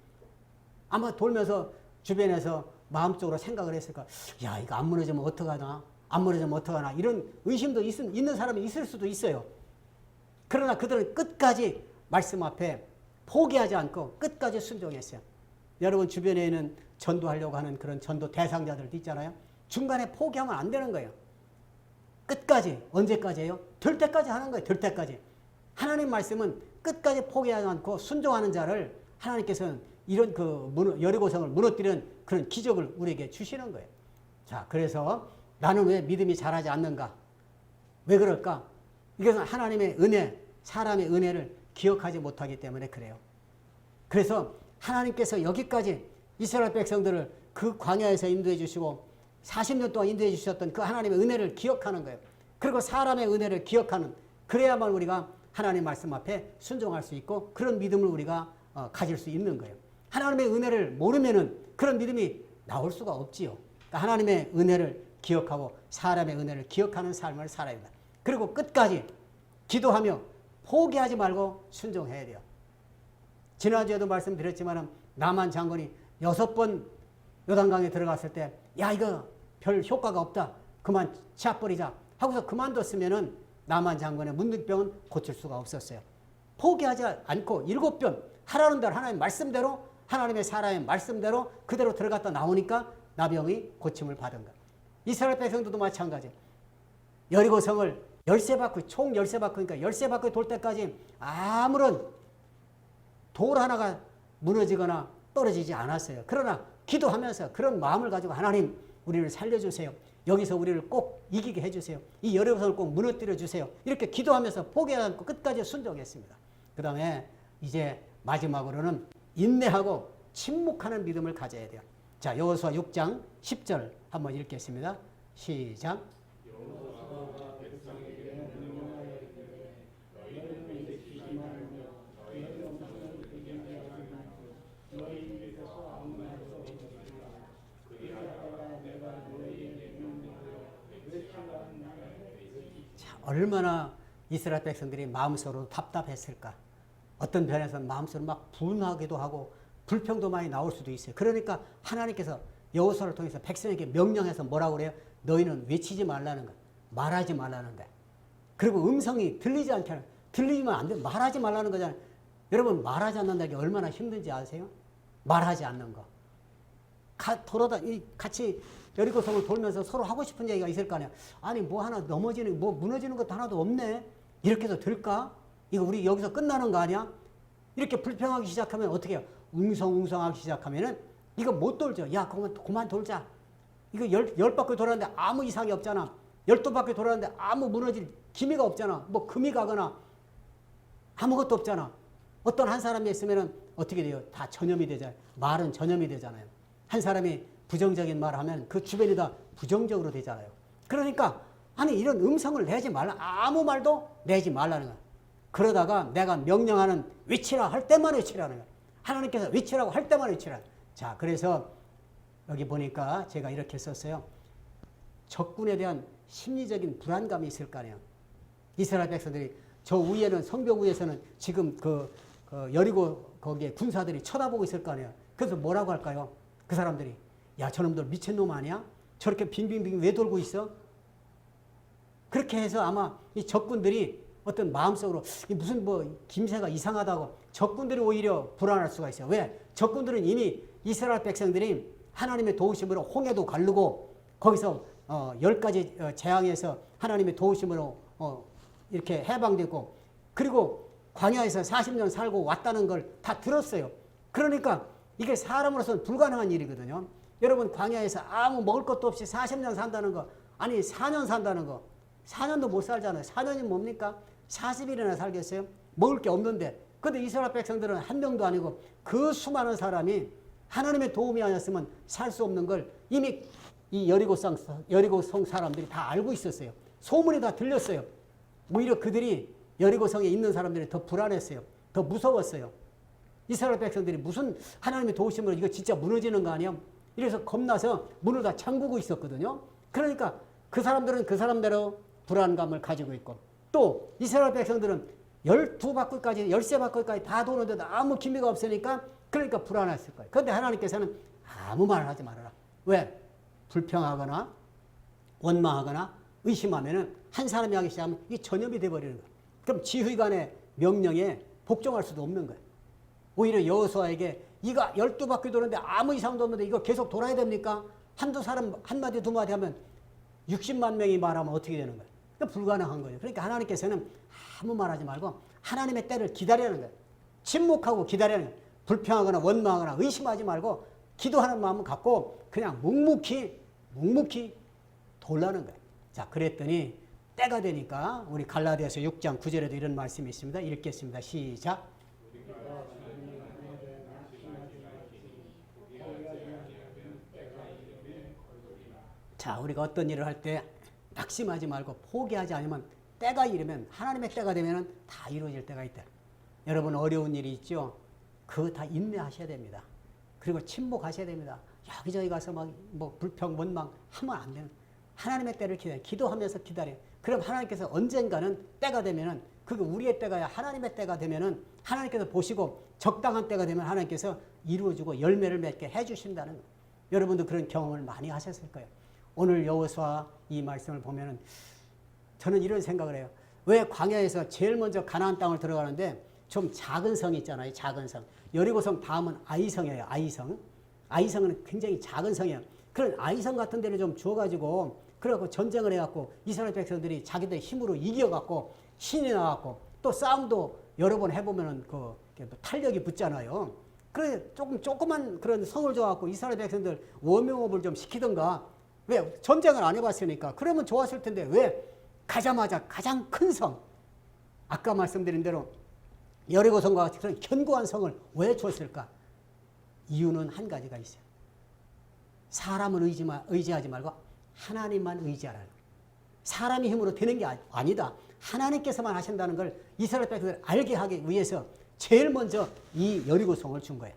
아마 돌면서 주변에서 마음적으로 생각을 했을까. 야, 이거 안 무너지면 어떡하나. 안 무너지면 어떡하나. 이런 의심도 있는 사람이 있을 수도 있어요. 그러나 그들은 끝까지 말씀 앞에 포기하지 않고 끝까지 순종했어요. 여러분 주변에 있는 전도하려고 하는 그런 전도 대상자들도 있잖아요. 중간에 포기하면 안 되는 거예요. 끝까지. 언제까지예요? 될 때까지 하는 거예요. 될 때까지. 하나님 말씀은 끝까지 포기하지 않고 순종하는 자를 하나님께서는 이런 그 여리고성을 무너뜨리는 그런 기적을 우리에게 주시는 거예요. 자, 그래서 나는 왜 믿음이 자라지 않는가? 왜 그럴까? 이것은 하나님의 은혜, 사람의 은혜를 기억하지 못하기 때문에 그래요. 그래서 하나님께서 여기까지 이스라엘 백성들을 그 광야에서 인도해 주시고 40년 동안 인도해 주셨던 그 하나님의 은혜를 기억하는 거예요. 그리고 사람의 은혜를 기억하는, 그래야만 우리가 하나님 말씀 앞에 순종할 수 있고 그런 믿음을 우리가 가질 수 있는 거예요. 하나님의 은혜를 모르면은 그런 믿음이 나올 수가 없지요. 그러니까 하나님의 은혜를 기억하고 사람의 은혜를 기억하는 삶을 살아야 된다. 그리고 끝까지 기도하며 포기하지 말고 순종해야 돼요. 지난주에도 말씀드렸지만 나만 장군이 6번 요단강에 들어갔을 때 야, 이거 별 효과가 없다. 그만 치워버리자 하고서 그만뒀으면은 나만 장군의 문둥병은 고칠 수가 없었어요. 포기하지 않고 7번 하라는 대로 하나님의 말씀대로 하나님의 사람의 말씀대로 그대로 들어갔다 나오니까 나병이 고침을 받은 거예요. 이스라엘 백성들도 마찬가지. 여리고성을 13바퀴, 총 13바퀴니까 13바퀴 돌 때까지 아무런 돌 하나가 무너지거나 떨어지지 않았어요. 그러나 기도하면서 그런 마음을 가지고 하나님 우리를 살려주세요. 여기서 우리를 꼭 이기게 해주세요. 이 여리고성을 꼭 무너뜨려 주세요. 이렇게 기도하면서 포기하지 않고 끝까지 순종했습니다. 그 다음에 이제 마지막으로는 인내하고 침묵하는 믿음을 가져야 돼요. 자, 여호수아 6장 10절 한번 읽겠습니다. 시작. 자, 얼마나 이스라엘 백성들이 마음속으로 답답했을까. 어떤 편에서는 마음속으로 막 분하기도 하고 불평도 많이 나올 수도 있어요. 그러니까 하나님께서 여호수아를 통해서 백성에게 명령해서 뭐라고 그래요? 너희는 외치지 말라는 거, 말하지 말라는 거. 그리고 음성이 들리지 않게 하는, 들리면 안 돼. 말하지 말라는 거잖아요. 여러분 말하지 않는다는 게 얼마나 힘든지 아세요? 말하지 않는 거. 같이 여리고성을 돌면서 서로 하고 싶은 얘기가 있을 거 아니야. 아니 뭐 하나 넘어지는, 뭐 무너지는 것도 하나도 없네. 이렇게 해도 될까? 이거 우리 여기서 끝나는 거 아니야? 이렇게 불평하기 시작하면 어떻게 해요? 웅성웅성하기 시작하면은 이거 못 돌죠. 야, 그만 돌자. 이거 10바퀴 돌았는데 아무 이상이 없잖아. 12바퀴 돌았는데 아무 무너질 기미가 없잖아. 뭐 금이 가거나 아무것도 없잖아. 어떤 한 사람이 있으면은 어떻게 돼요? 다 전염이 되잖아요. 말은 전염이 되잖아요. 한 사람이 부정적인 말을 하면 그 주변이 다 부정적으로 되잖아요. 그러니까 아니 이런 음성을 내지 말라. 아무 말도 내지 말라는 거야. 그러다가 내가 명령하는 외치라 할 때만 외치라는 거야. 하나님께서 외치라고 할 때만 외치라. 자, 그래서 여기 보니까 제가 이렇게 썼어요. 적군에 대한 심리적인 불안감이 있을 거 아니에요. 이스라엘 백성들이 저 위에는 성벽 위에서는 지금 그 여리고 거기에 군사들이 쳐다보고 있을 거 아니에요. 그래서 뭐라고 할까요? 그 사람들이 야 저놈들 미친놈 아니야? 저렇게 빙빙빙 왜 돌고 있어? 그렇게 해서 아마 이 적군들이 어떤 마음속으로 무슨 뭐 김새가 이상하다고 적군들이 오히려 불안할 수가 있어요. 왜? 적군들은 이미 이스라엘 백성들이 하나님의 도우심으로 홍해도 가르고 거기서 10가지 재앙에서 하나님의 도우심으로 이렇게 해방되고 그리고 광야에서 40년 살고 왔다는 걸 다 들었어요. 그러니까 이게 사람으로서는 불가능한 일이거든요. 여러분 광야에서 아무 먹을 것도 없이 40년 산다는 거 아니 4년 산다는 거 4년도 못 살잖아요. 4년이 뭡니까? 40일이나 살겠어요? 먹을 게 없는데 근데 이스라엘 백성들은 한 명도 아니고 그 수많은 사람이 하나님의 도움이 아니었으면 살 수 없는 걸 이미 이 여리고성 사람들이 다 알고 있었어요. 소문이 다 들렸어요. 오히려 그들이 여리고성에 있는 사람들이 더 불안했어요. 더 무서웠어요. 이스라엘 백성들이 무슨 하나님의 도우심으로 이거 진짜 무너지는 거 아니야? 이래서 겁나서 문을 다 잠그고 있었거든요. 그러니까 그 사람들은 그 사람대로 불안감을 가지고 있고 또 이스라엘 백성들은 12바퀴까지 13바퀴까지 다 도는데도 아무 기미가 없으니까 그러니까 불안했을 거예요. 그런데 하나님께서는 아무 말을 하지 말아라. 왜? 불평하거나 원망하거나 의심하면은 한 사람이 하기 시작하면 이게 전염이 돼버리는 거예요. 그럼 지휘관의 명령에 복종할 수도 없는 거예요. 오히려 여호수아에게 이거 12바퀴 도는데 아무 이상도 없는데 이거 계속 돌아야 됩니까? 한두 사람 한마디 두마디 하면 60만 명이 말하면 어떻게 되는 거예요? 그러니까 불가능한 거예요. 그러니까 하나님께서는 아무 말하지 말고 하나님의 때를 기다리는 거예요. 침묵하고 기다리는 거예요. 불평하거나 원망하거나 의심하지 말고 기도하는 마음을 갖고 그냥 묵묵히 돌라는 거예요. 자, 그랬더니 때가 되니까 우리 갈라디아서 6장 9절에도 이런 말씀이 있습니다. 읽겠습니다. 시작. 자, 우리가 어떤 일을 할 때 낙심하지 말고 포기하지 않으면 때가 이르면 하나님의 때가 되면 다 이루어질 때가 있다. 여러분 어려운 일이 있죠? 그거 다 인내하셔야 됩니다. 그리고 침묵하셔야 됩니다. 여기저기 가서 뭐 불평, 원망 하면 안 되는. 하나님의 때를 기도하면서 기다려요. 그럼 하나님께서 언젠가는 때가 되면은 그게 우리의 때가 하나님의 때가 되면은 하나님께서 보시고 적당한 때가 되면 하나님께서 이루어주고 열매를 맺게 해주신다는 거예요. 여러분도 그런 경험을 많이 하셨을 거예요. 오늘 여호수아 이 말씀을 보면은 저는 이런 생각을 해요. 왜 광야에서 제일 먼저 가나안 땅을 들어가는데 좀 작은 성이 있잖아요. 작은 성. 여리고성 다음은 아이성이에요. 아이성. 아이성은 굉장히 작은 성이에요. 그런 아이성 같은 데를 좀 주어가지고 그래갖고 전쟁을 해갖고 이스라엘 백성들이 자기들 힘으로 이겨갖고 신이 나갖고 또 싸움도 여러 번 해보면은 그 탄력이 붙잖아요. 그래 조그만 그런 성을 줘갖고 이스라엘 백성들 워밍업을 좀 시키던가. 왜? 전쟁을 안 해봤으니까. 그러면 좋았을 텐데 왜? 가자마자 가장 큰 성. 아까 말씀드린 대로 여리고성과 같이 그런 견고한 성을 왜 줬을까? 이유는 한 가지가 있어요. 사람을 의지하지 말고 하나님만 의지하라는 거예요. 사람의 힘으로 되는 게 아니다. 하나님께서만 하신다는 걸 이스라엘 백성들 알게 하기 위해서 제일 먼저 이 여리고성을 준 거예요.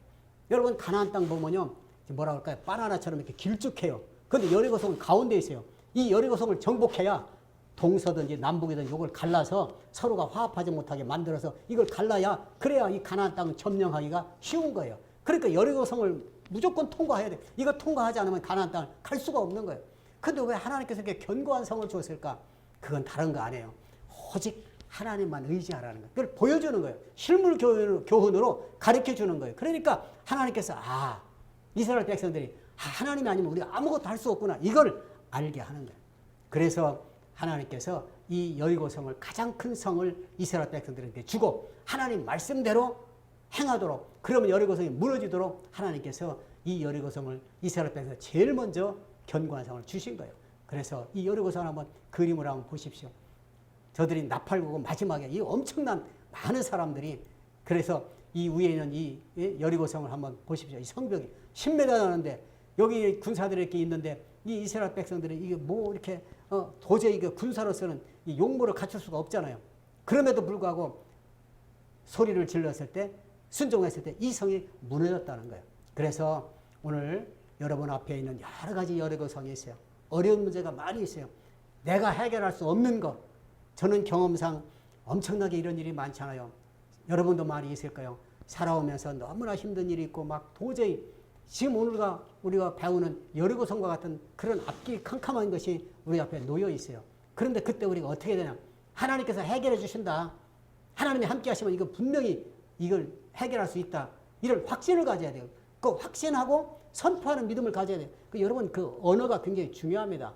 여러분 가나안 땅 보면요. 뭐라 그럴까요? 바나나처럼 이렇게 길쭉해요. 그런데 여리고성은 가운데 있어요. 이 여리고성을 정복해야 동서든지 남북이든지 이걸 갈라서 서로가 화합하지 못하게 만들어서 이걸 갈라야 그래야 이 가나안 땅을 점령하기가 쉬운 거예요. 그러니까 여리고성을 무조건 통과해야 돼. 이거 통과하지 않으면 가나안 땅을 갈 수가 없는 거예요. 근데 왜 하나님께서 이렇게 견고한 성을 줬을까? 그건 다른 거 아니에요. 오직 하나님만 의지하라는 거예요. 그걸 보여주는 거예요. 실물 교훈으로 가르쳐 주는 거예요. 그러니까 하나님께서 이스라엘 백성들이 하나님이 아니면 우리가 아무것도 할 수 없구나. 이걸 알게 하는 거예요. 그래서 하나님께서 이 여리고성을 가장 큰 성을 이스라엘 백성들에게 주고 하나님 말씀대로 행하도록 그러면 여리고성이 무너지도록 하나님께서 이 여리고성을 이스라엘 백성에 제일 먼저 견고한 성을 주신 거예요. 그래서 이 여리고성을 한번 그림으로 한번 보십시오. 저들이 나팔구고 마지막에 이 엄청난 많은 사람들이 그래서 이 위에 있는 이 여리고성을 한번 보십시오. 이 성벽이 10m 나는데 여기 군사들이 이렇게 있는데 이 이스라엘 백성들이 이게 뭐 이렇게 도저히 이게 군사로서는 이 용모를 갖출 수가 없잖아요. 그럼에도 불구하고 소리를 질렀을 때 순종했을 때 이 성이 무너졌다는 거예요. 그래서 오늘 여러분 앞에 있는 여러 가지 여리고성이 있어요. 어려운 문제가 많이 있어요. 내가 해결할 수 없는 것. 저는 경험상 엄청나게 이런 일이 많잖아요. 여러분도 많이 있을 거예요. 살아오면서 너무나 힘든 일이 있고 막 도저히 지금 오늘과 우리가 배우는 여리고성과 같은 그런 앞길 캄캄한 것이 우리 앞에 놓여 있어요. 그런데 그때 우리가 어떻게 되냐? 하나님께서 해결해 주신다. 하나님이 함께 하시면 이거 분명히 이걸 해결할 수 있다. 이런 확신을 가져야 돼요. 그 확신하고 선포하는 믿음을 가져야 돼요. 여러분 그 언어가 굉장히 중요합니다.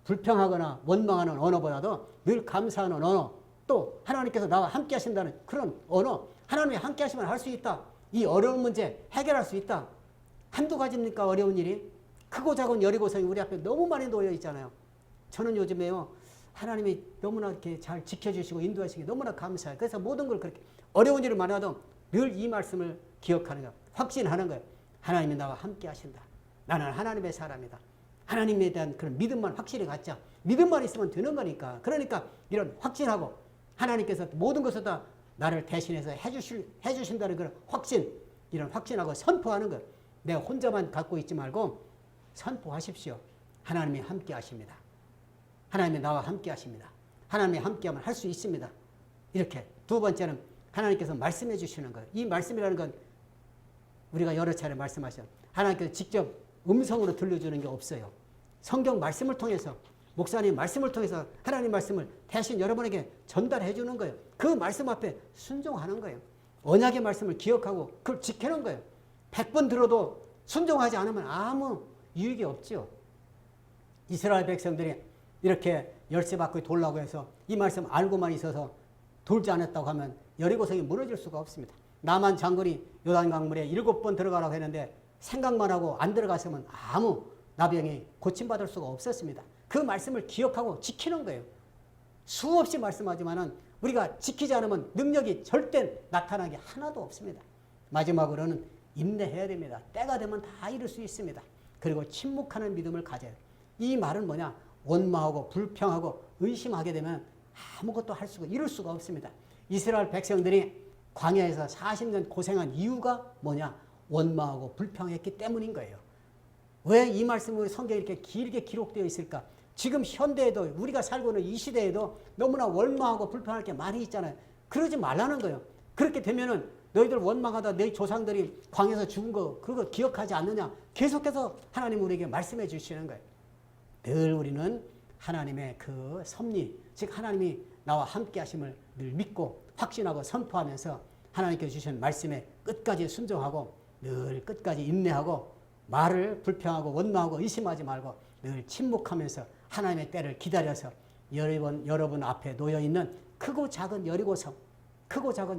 불평하거나 원망하는 언어보다도 늘 감사하는 언어, 또 하나님께서 나와 함께 하신다는 그런 언어, 하나님이 함께 하시면 할 수 있다. 이 어려운 문제 해결할 수 있다. 한두 가지입니까? 어려운 일이. 크고 작은 여리고성이 우리 앞에 너무 많이 놓여 있잖아요. 저는 요즘에요, 하나님이 너무나 이렇게 잘 지켜주시고 인도하시기 너무나 감사해요. 그래서 모든 걸 그렇게 어려운 일을 많아도 늘 이 말씀을 기억하는 거예요. 확신하는 거예요. 하나님이 나와 함께 하신다. 나는 하나님의 사람이다. 하나님에 대한 그런 믿음만 확실히 갖자. 믿음만 있으면 되는 거니까. 그러니까 이런 확신하고 하나님께서 모든 것을 다 나를 대신해서 해주신다는 그런 확신, 이런 확신하고 선포하는 것. 내가 혼자만 갖고 있지 말고 선포하십시오. 하나님이 함께 하십니다. 하나님이 나와 함께 하십니다. 하나님이 함께하면 할 수 있습니다. 이렇게. 두 번째는 하나님께서 말씀해 주시는 거예요. 이 말씀이라는 건 우리가 여러 차례 말씀하셨죠. 하나님께서 직접 음성으로 들려주는 게 없어요. 성경 말씀을 통해서, 목사님 말씀을 통해서 하나님 말씀을 대신 여러분에게 전달해 주는 거예요. 그 말씀 앞에 순종하는 거예요. 언약의 말씀을 기억하고 그걸 지키는 거예요. 100번 들어도 순종하지 않으면 아무 유익이 없죠. 이스라엘 백성들이 이렇게 열쇠 받고 돌라고 해서 이 말씀 알고만 있어서 돌지 않았다고 하면 여리고성이 무너질 수가 없습니다. 나만 장군이 요단강물에 7번 들어가라고 했는데 생각만 하고 안 들어갔으면 아무 나병이 고침받을 수가 없었습니다. 그 말씀을 기억하고 지키는 거예요. 수없이 말씀하지만은 우리가 지키지 않으면 능력이 절대 나타나는 게 하나도 없습니다. 마지막으로는 인내해야 됩니다. 때가 되면 다 이룰 수 있습니다. 그리고 침묵하는 믿음을 가져야 돼요. 이 말은 뭐냐? 원망하고 불평하고 의심하게 되면 아무것도 할 수가, 이룰 수가 없습니다. 이스라엘 백성들이 광야에서 40년 고생한 이유가 뭐냐? 원망하고 불평했기 때문인 거예요. 왜 이 말씀이 성경에 이렇게 길게 기록되어 있을까? 지금 현대에도 우리가 살고 있는 이 시대에도 너무나 원망하고 불평할 게 많이 있잖아요. 그러지 말라는 거예요. 그렇게 되면은 너희들 원망하다 너희 조상들이 광야에서 죽은 거 그거 기억하지 않느냐? 계속해서 하나님 우리에게 말씀해 주시는 거예요. 늘 우리는 하나님의 그 섭리, 즉 하나님이 나와 함께 하심을 늘 믿고 확신하고 선포하면서 하나님께 주신 말씀에 끝까지 순종하고 늘 끝까지 인내하고 말을 불평하고 원망하고 의심하지 말고 늘 침묵하면서 하나님의 때를 기다려서 여러분 앞에 놓여있는 크고 작은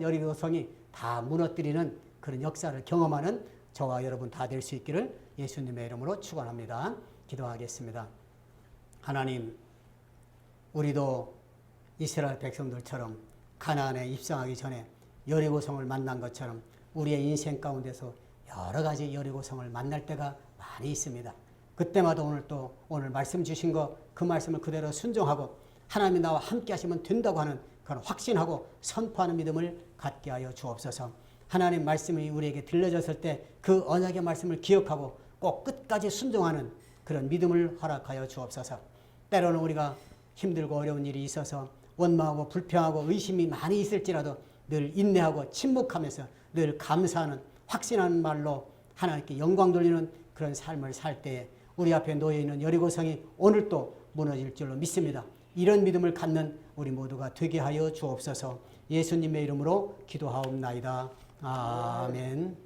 여리고성이 다 무너뜨리는 그런 역사를 경험하는 저와 여러분 다 될 수 있기를 예수님의 이름으로 축원합니다. 기도하겠습니다. 하나님, 우리도 이스라엘 백성들처럼 가나안에 입성하기 전에 여리고성을 만난 것처럼 우리의 인생 가운데서 여러 가지 여리고성을 만날 때가 많이 있습니다. 그때마다 오늘 말씀 주신 거 그 말씀을 그대로 순종하고 하나님이 나와 함께 하시면 된다고 하는 그런 확신하고 선포하는 믿음을 갖게 하여 주옵소서. 하나님 말씀이 우리에게 들려졌을 때 그 언약의 말씀을 기억하고 꼭 끝까지 순종하는 그런 믿음을 허락하여 주옵소서. 때로는 우리가 힘들고 어려운 일이 있어서 원망하고 불평하고 의심이 많이 있을지라도 늘 인내하고 침묵하면서 늘 감사하는 확신하는 말로 하나님께 영광 돌리는 그런 삶을 살 때에 우리 앞에 놓여있는 여리고성이 오늘 또 무너질 줄로 믿습니다. 이런 믿음을 갖는 우리 모두가 되게 하여 주옵소서. 예수님의 이름으로 기도하옵나이다. 아멘.